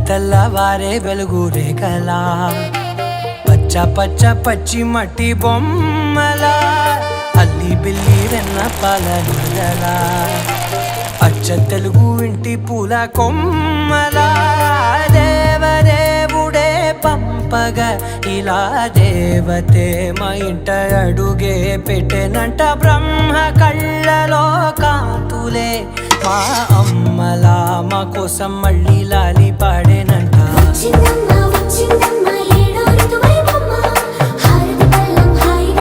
తెల్లవారే వెలుగు రేఖలా పచ్చ పచ్చ పచ్చి మట్టి బొమ్మలా అల్లి బిల్లి వెన్న పాల నీడలా అచ్చ తెలుగు ఇంటి పూల కొమ్మలా దేవదేవుడే పంపగా ఇలా దేవతే మా ఇంట అడుగే పెట్టెనంట బ్రహ్మ కళ్ళలో కాంతులే మా అమ్మలా మా కోసం మళ్ళీ లాలి పాడేనంట.